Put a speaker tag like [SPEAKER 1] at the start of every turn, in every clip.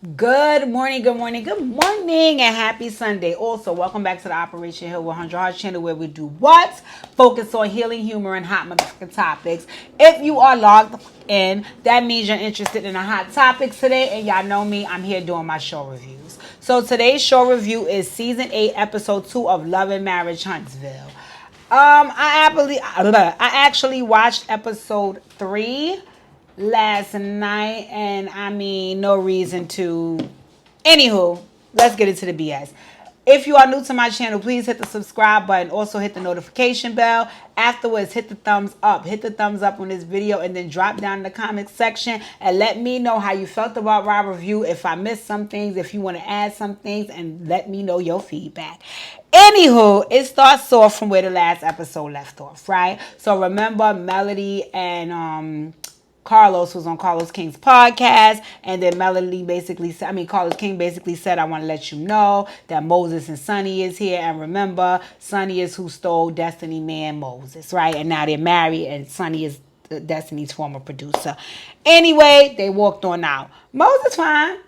[SPEAKER 1] Good morning, good morning, good morning, and happy Sunday. Also, welcome back to the Operation Hill 100 Heart channel where we do what? Focus on healing, humor, and hot motherfucking topics. If you are logged in, that means you're interested in the hot topics today, and y'all know me, I'm here doing my show reviews. So today's show review is Season 8, Episode 2 of Love and Marriage Huntsville. I actually watched Episode 3 last night, and I mean, no reason to. Anywho, let's get into the BS. If you are new to my channel, please hit the subscribe button. Also hit the notification bell. Afterwards, hit the thumbs up. Hit the thumbs up on this video and then drop down in the comment section and let me know how you felt about my review. If I missed some things, if you want to add some things, and let me know your feedback. Anywho, it starts off from where the last episode left off, right? So remember Melody and Carlos was on Carlos King's podcast, and then Melody basically said, Carlos King basically said, I want to let you know that Moses and Sonny is here. And remember, Sonny is who stole Destiny Man Moses, right? And now they're married, and Sonny is Destiny's former producer. Anyway, they walked on out. Moses fine.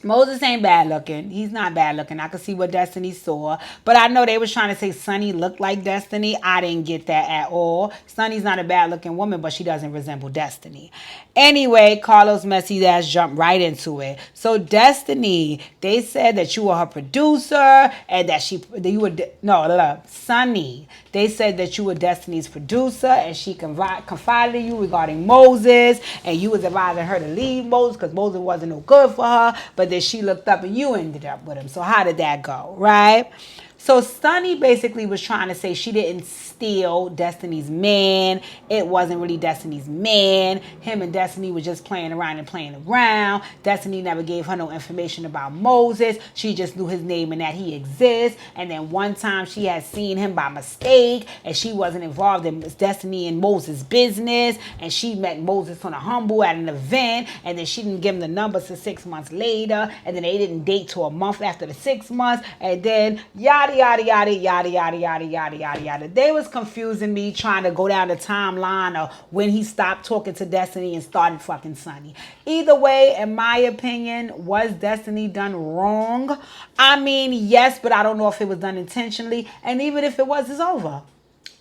[SPEAKER 1] Moses ain't bad looking. He's not bad looking. I could see what Destiny saw. But I know they was trying to say Sunny looked like Destiny. I didn't get that at all. Sunny's not a bad looking woman, but she doesn't resemble Destiny. Anyway, Carlos messy ass jumped right into it. So Destiny, they said that you were her producer and that you were, no, Sunny. They said that you were Destiny's producer and she confided in you regarding Moses, and you was advising her to leave Moses because Moses wasn't no good for her, but then she looked up and you ended up with him. So how did that go, right? So Sunny basically was trying to say she didn't steal Destiny's man. It wasn't really Destiny's man. Him and Destiny were just playing around and playing around. Destiny never gave her no information about Moses. She just knew his name and that he exists. And then one time she had seen him by mistake, and she wasn't involved in Destiny and Moses' business. And she met Moses on a humble at an event, and then she didn't give him the number till 6 months later. And then they didn't date till a month after the 6 months. And then yada yada yada yada yada yada yada yada yada. They was confusing me trying to go down the timeline of when he stopped talking to Destiny and started fucking Sunny. Either way, in my opinion, was Destiny done wrong? I mean, yes, but I don't know if it was done intentionally. And even if it was, it's over.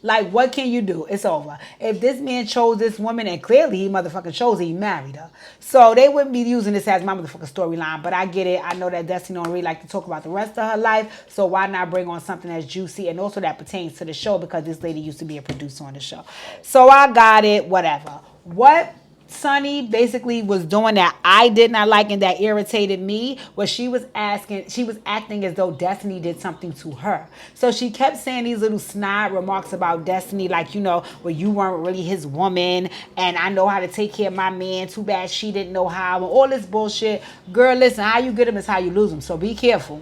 [SPEAKER 1] Like, what can you do? It's over. If this man chose this woman, and clearly he motherfucking chose her, he married her. So they wouldn't be using this as my motherfucking storyline. But I get it. I know that Destiny don't really like to talk about the rest of her life. So why not bring on something that's juicy and also that pertains to the show, because this lady used to be a producer on the show. So I got it. Whatever. What Sunny basically was doing that I did not like and that irritated me was she was acting as though Destiny did something to her. So she kept saying these little snide remarks about Destiny, like, well, you weren't really his woman, and I know how to take care of my man. Too bad she didn't know how, and all this bullshit. Girl, listen, how you get him is how you lose him. So be careful.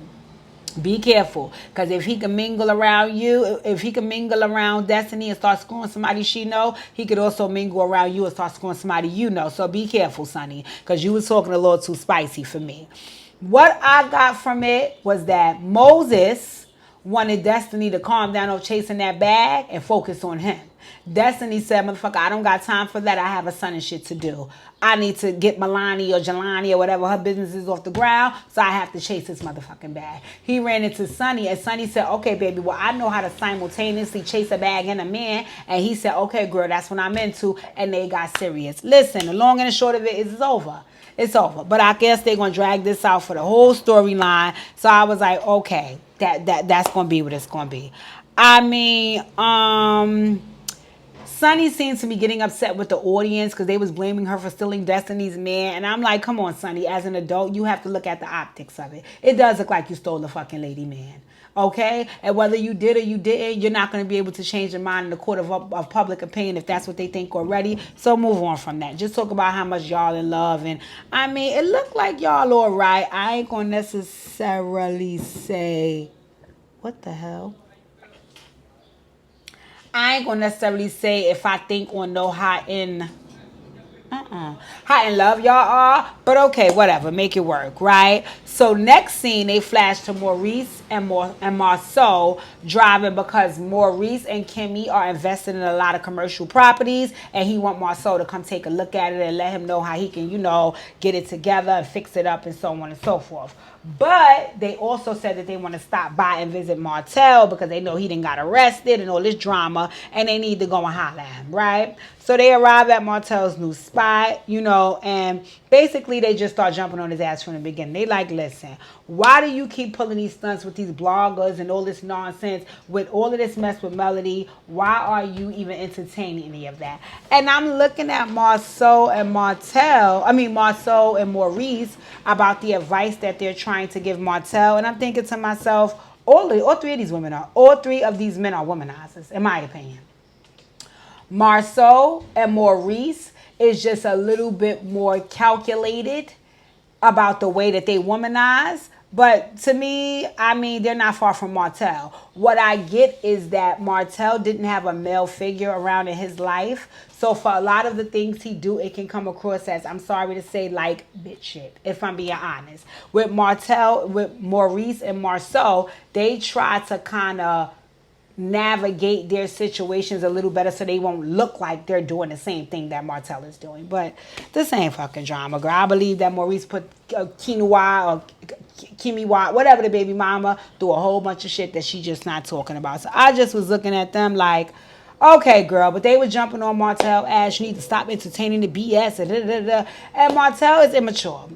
[SPEAKER 1] Be careful, because if he can mingle around you, if he can mingle around Destiny and start screwing somebody she know, he could also mingle around you and start screwing somebody you know. So be careful, Sonny, because you was talking a little too spicy for me. What I got from it was that Moses wanted Destiny to calm down on chasing that bag and focus on him. Destiny said, motherfucker, I don't got time for that. I have a son and shit to do. I need to get Milani or Jelani or whatever her business is off the ground, so I have to chase this motherfucking bag. He ran into Sonny, and Sonny said, okay, baby, well, I know how to simultaneously chase a bag and a man. And he said, okay, girl, that's what I'm into. And they got serious. Listen, the long and the short of it is it's over. It's over. But I guess they're going to drag this out for the whole storyline. So I was like, okay, that's going to be what it's going to be. I mean, Sunny seems to be getting upset with the audience because they was blaming her for stealing Destiny's man. And I'm like, come on, Sunny. As an adult, you have to look at the optics of it. It does look like you stole the fucking lady man. Okay? And whether you did or you didn't, you're not going to be able to change your mind in the court of public opinion if that's what they think already. So move on from that. Just talk about how much y'all in love. And I mean, it looked like y'all all right. I ain't going to necessarily say, what the hell? I ain't gonna necessarily say if I think or know how in Hot in love y'all are, but okay, whatever, make it work, right? So next scene, they flash to Maurice and Marceau driving because Maurice and Kimmy are invested in a lot of commercial properties, and he want Marceau to come take a look at it and let him know how he can, get it together and fix it up and so on and so forth. But they also said that they want to stop by and visit Martell because they know he done got arrested and all this drama, and they need to go and holler at him, right? So they arrive at Martell's new spot, and basically they just start jumping on his ass from the beginning. They like, listen, why do you keep pulling these stunts with these bloggers and all this nonsense with all of this mess with Melody? Why are you even entertaining any of that? And I'm looking at Marceau and Maurice about the advice that they're trying to give Martell, and I'm thinking to myself, all three of these women are, all three of these men are womanizers, in my opinion. Marceau and Maurice is just a little bit more calculated about the way that they womanize. But to me, they're not far from Martell. What I get is that Martell didn't have a male figure around in his life. So for a lot of the things he do, it can come across as, I'm sorry to say, like bitch shit, if I'm being honest. With Maurice and Marceau, they try to kind of navigate their situations a little better so they won't look like they're doing the same thing that Martell is doing. But the same fucking drama, girl. I believe that Maurice put quinoa or Kimiwa, whatever the baby mama, through a whole bunch of shit that she just not talking about. So I just was looking at them like, okay, girl, but they were jumping on Martell ass. You need to stop entertaining the BS. And Martell is immature.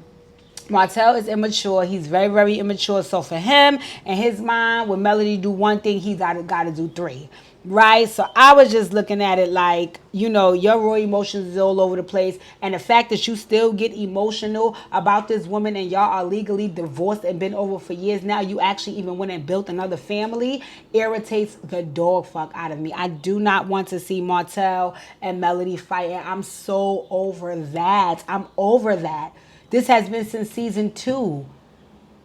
[SPEAKER 1] Martell is immature. He's very, very immature. So for him and his mind, when Melody do one thing, he's got to do three. Right? So I was just looking at it like, your raw emotions is all over the place. And the fact that you still get emotional about this woman and y'all are legally divorced and been over for years now, you actually even went and built another family, irritates the dog fuck out of me. I do not want to see Martell and Melody fighting. I'm so over that. I'm over that. This has been since season 2.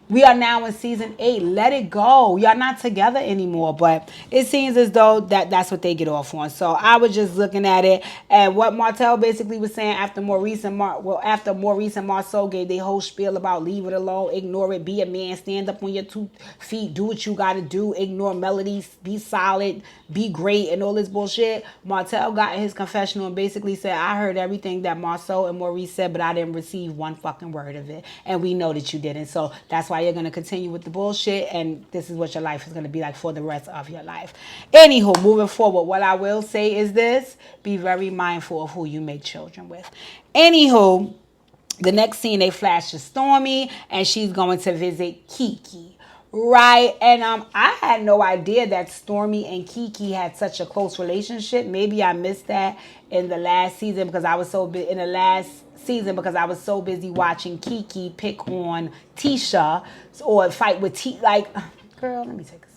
[SPEAKER 1] We are now in season 8. Let it go. Y'all not together anymore. But it seems as though that's what they get off on. So I was just looking at it. And what Martell basically was saying after Maurice and Marceau gave their whole spiel about leave it alone, ignore it, be a man, stand up on your 2 feet, do what you got to do, ignore melodies, be solid, be great, and all this bullshit. Martell got in his confessional and basically said, I heard everything that Marceau and Maurice said, but I didn't receive one fucking word of it. And we know that you didn't. So that's why you're going to continue with the bullshit, and this is what your life is going to be like for the rest of your life. Anywho, moving forward, what I will say is this: be very mindful of who you make children with. Anywho, the next scene, they flash to Stormi, and she's going to visit Kiki. Right, and I had no idea that Stormi and Kiki had such a close relationship. Maybe I missed that in the last season because I was so busy watching Kiki pick on Tisha or fight with like, girl, let me take a sec.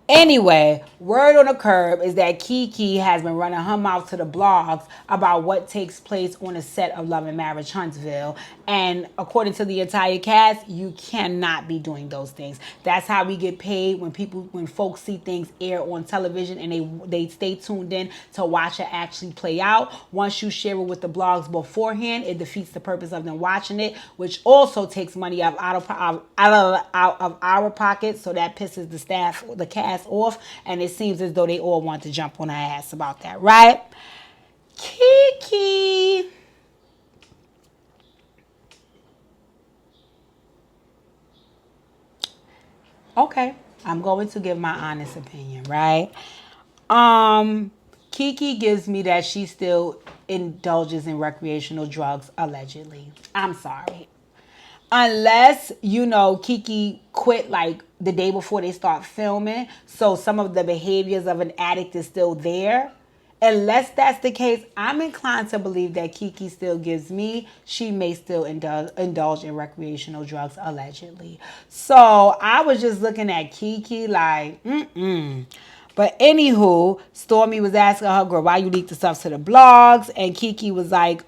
[SPEAKER 1] Anyway, word on the curb is that Kiki has been running her mouth to the blogs about what takes place on the set of Love and Marriage Huntsville. And according to the entire cast, you cannot be doing those things. That's how we get paid when folks see things air on television and they stay tuned in to watch it actually play out. Once you share it with the blogs beforehand, it defeats the purpose of them watching it, which also takes money out of our pockets. So that pisses the cast off, and it seems as though they all want to jump on her ass about that, right? Kiki. Okay, I'm going to give my honest opinion, right? Kiki gives me that she still indulges in recreational drugs, allegedly. I'm sorry. Unless, Kiki quit like the day before they start filming, so some of the behaviors of an addict is still there. Unless that's the case, I'm inclined to believe that Kiki still gives me, she may still indulge in recreational drugs, allegedly. So I was just looking at Kiki like, But anywho, Stormi was asking her, girl, why you leaked the stuff to the blogs? And Kiki was like,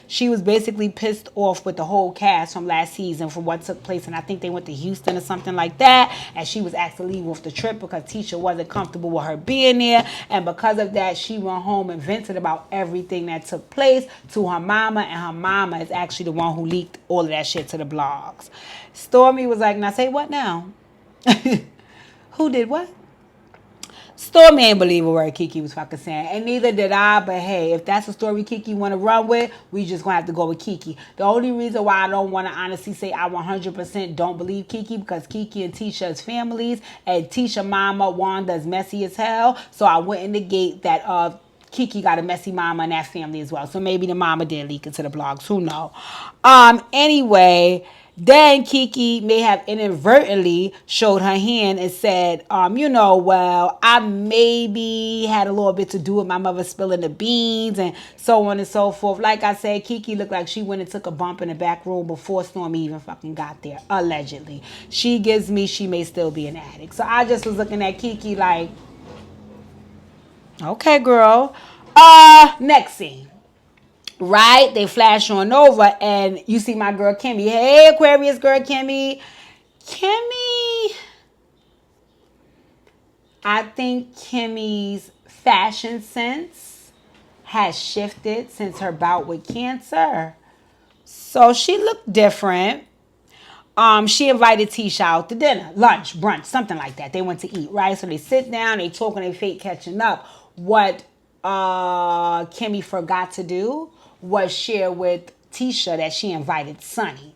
[SPEAKER 1] she was basically pissed off with the whole cast from last season from what took place. And I think they went to Houston or something like that. And she was asked to leave off the trip because Tisha wasn't comfortable with her being there. And because of that, she went home and vented about everything that took place to her mama. And her mama is actually the one who leaked all of that shit to the blogs. Stormi was like, now say what now? Who did what? Stormi ain't believe a word Kiki was fucking saying. And neither did I, but hey, if that's a story Kiki want to run with, we just going to have to go with Kiki. The only reason why I don't want to honestly say I 100% don't believe Kiki, because Kiki and Tisha is families, and Tisha mama, Wanda's messy as hell, so I wouldn't negate that Kiki got a messy mama in that family as well. So maybe the mama did leak into the blogs. Who know? Anyway, then Kiki may have inadvertently showed her hand and said, well, I maybe had a little bit to do with my mother spilling the beans and so on and so forth. Like I said, Kiki looked like she went and took a bump in the back room before Stormi even fucking got there, allegedly. She gives me she may still be an addict. So I just was looking at Kiki like, okay, girl. Next scene. Right? They flash on over and you see my girl Kimmy. Hey, Aquarius girl Kimmy. I think Kimmy's fashion sense has shifted since her bout with cancer. So she looked different. She invited Tisha out to dinner, lunch, brunch, something like that. They went to eat, right? So they sit down, they talking, they fake catching up. What Kimmy forgot to do was share with Tisha that she invited Sonny.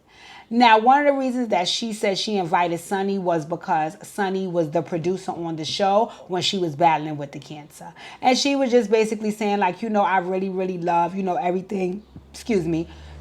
[SPEAKER 1] Now, one of the reasons that she said she invited Sonny was because Sonny was the producer on the show when she was battling with the cancer. And she was just basically saying, like, I really, really love, everything,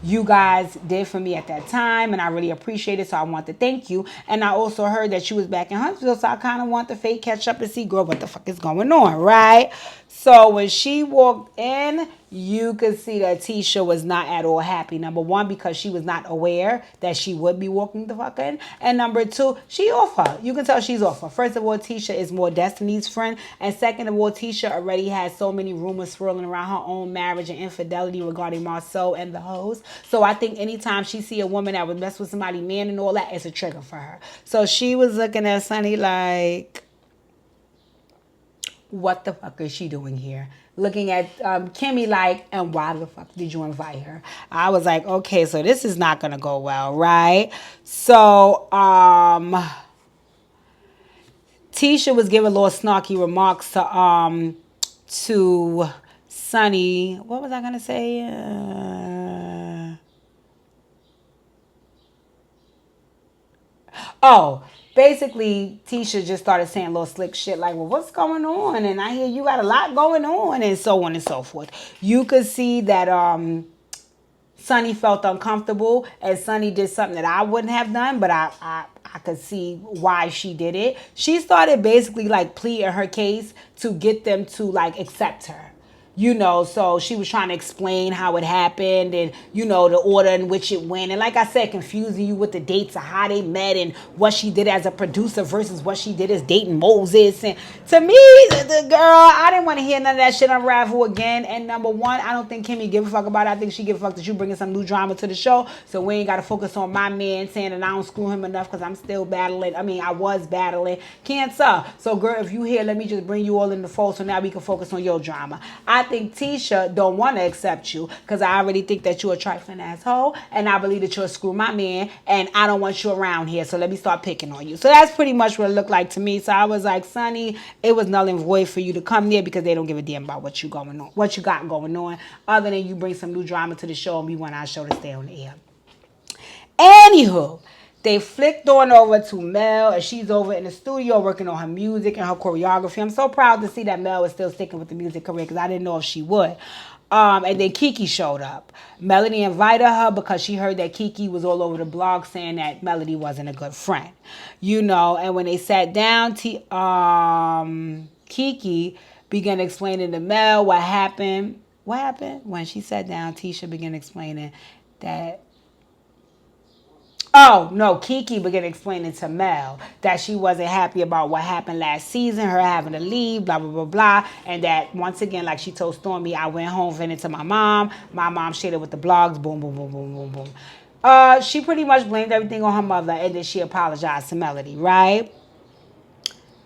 [SPEAKER 1] you guys did for me at that time, and I really appreciate it, so I want to thank you. And I also heard that you was back in Huntsville, so I kind of want to fake catch up and see, girl, what the fuck is going on, right? So when she walked in, you could see that Tisha was not at all happy. Number one, because she was not aware that she would be walking the fuck in. And number two, she off her. You can tell she's off her. First of all, Tisha is more Destiny's friend. And second of all, Tisha already has so many rumors swirling around her own marriage and infidelity regarding Marcel and the hoes. So I think anytime she see a woman that would mess with somebody, man and all that, it's a trigger for her. So she was looking at Sonny like, what the fuck is she doing here? Looking at Kimmy like, and why the fuck did you invite her? I was like, okay, so this is not going to go well, right? So, Tisha was giving little snarky remarks to Sonny. What was I going to say? Basically, Tisha just started saying little slick shit like, well, what's going on? And I hear you got a lot going on, and so on and so forth. You could see that Sonny felt uncomfortable, and Sonny did something that I wouldn't have done, but I could see why she did it. She started basically like pleading her case to get them to like accept her. So she was trying to explain how it happened and, the order in which it went. And like I said, confusing you with the dates of how they met and what she did as a producer versus what she did as dating Moses. And to me, the girl, I didn't want to hear none of that shit unravel again. And number one, I don't think Kimmy give a fuck about it. I think she give a fuck that you bringing some new drama to the show. So we ain't got to focus on my man saying that I don't screw him enough because I'm still battling. I was battling cancer. So girl, if you here, let me just bring you all in the fold so now we can focus on your drama. I think Tisha don't want to accept you because I already think that you're a trifling asshole, and I believe that you're a screw my man, and I don't want you around here, so let me start picking on you. So that's pretty much what it looked like to me. So I was like, Sonny, it was null and void for you to come there because they don't give a damn about what you got going on, other than you bring some new drama to the show and we want our show to stay on the air. Anywho, they flicked on over to Mel, and she's over in the studio working on her music and her choreography. I'm so proud to see that Mel is still sticking with the music career because I didn't know if she would. And then Kiki showed up. Melody invited her because she heard that Kiki was all over the blog saying that Melody wasn't a good friend. And when they sat down, Kiki began explaining to Mel what happened. What happened? When she sat down, Tisha began explaining that Oh, no, Kiki began explaining to Mel that she wasn't happy about what happened last season, her having to leave, blah, blah, blah, blah. And that, once again, like she told Stormi, I went home, vented to my mom. My mom shared it with the blogs, boom, boom, boom, boom, boom, boom. She pretty much blamed everything on her mother, and then she apologized to Melody, right?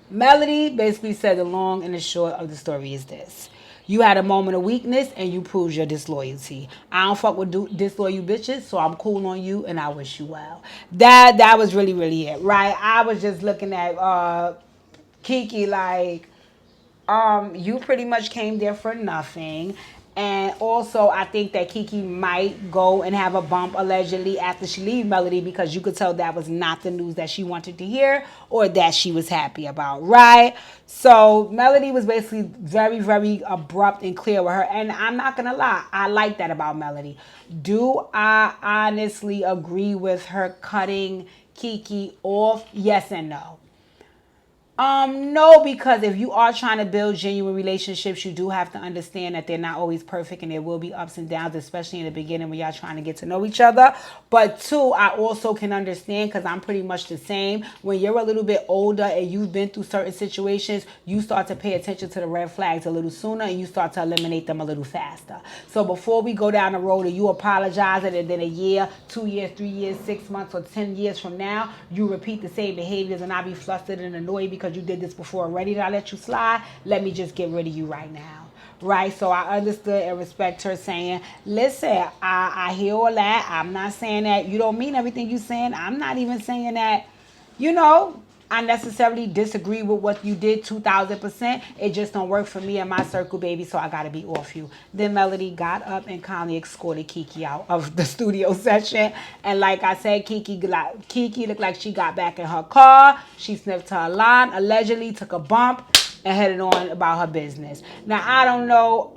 [SPEAKER 1] Melody basically said the long and the short of the story is this. You had a moment of weakness and you proved your disloyalty. I don't fuck with disloyal bitches, so I'm cool on you and I wish you well. That was really, really it, right? I was just looking at Kiki like, you pretty much came there for nothing. And also, I think that Kiki might go and have a bump allegedly after she leave Melody because you could tell that was not the news that she wanted to hear or that she was happy about, right? So Melody was basically very, very abrupt and clear with her. And I'm not going to lie, I like that about Melody. Do I honestly agree with her cutting Kiki off? Yes and no. No, because if you are trying to build genuine relationships, you do have to understand that they're not always perfect and there will be ups and downs, especially in the beginning when y'all trying to get to know each other. But two, I also can understand because I'm pretty much the same. When you're a little bit older and you've been through certain situations, you start to pay attention to the red flags a little sooner and you start to eliminate them a little faster. So before we go down the road and you apologize and then a year, 2 years, 3 years, 6 months, or 10 years from now, you repeat the same behaviors and I be flustered and annoyed because you did this before already. Did I let you slide? Let me just get rid of you right now. Right? So I understood and respect her saying, listen, I hear all that. I'm not saying that you don't mean everything you're saying. I'm not even saying that, you know, I necessarily disagree with what you did 2,000%. It just don't work for me and my circle, baby, so I got to be off you. Then Melody got up and kindly escorted Kiki out of the studio session. And like I said, Kiki looked like she got back in her car. She sniffed her line, allegedly took a bump, and headed on about her business. Now, I don't know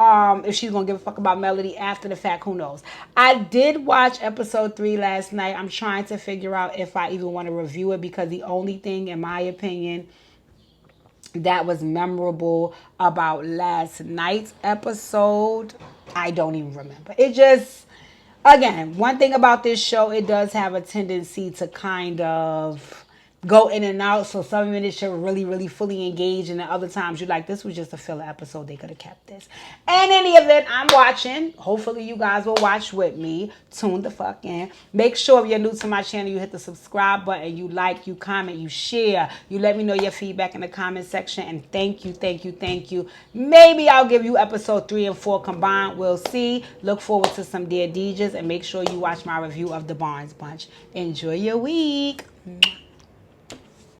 [SPEAKER 1] if she's going to give a fuck about Melody after the fact. Who knows? I did watch episode 3 last night. I'm trying to figure out if I even want to review it because the only thing, in my opinion, that was memorable about last night's episode, I don't even remember. It just, again, one thing about this show, it does have a tendency to kind of go in and out. So some minutes you're really, really fully engaged, and the other times you're like, this was just a filler episode. They could have kept this. And in any event, I'm watching. Hopefully you guys will watch with me. Tune the fuck in. Make sure if you're new to my channel, you hit the subscribe button. You like, you comment, you share. You let me know your feedback in the comment section. And thank you, thank you, thank you. Maybe I'll give you episode 3 and 4 combined. We'll see. Look forward to some Dear DJs. And make sure you watch my review of the Barnes Bunch. Enjoy your week.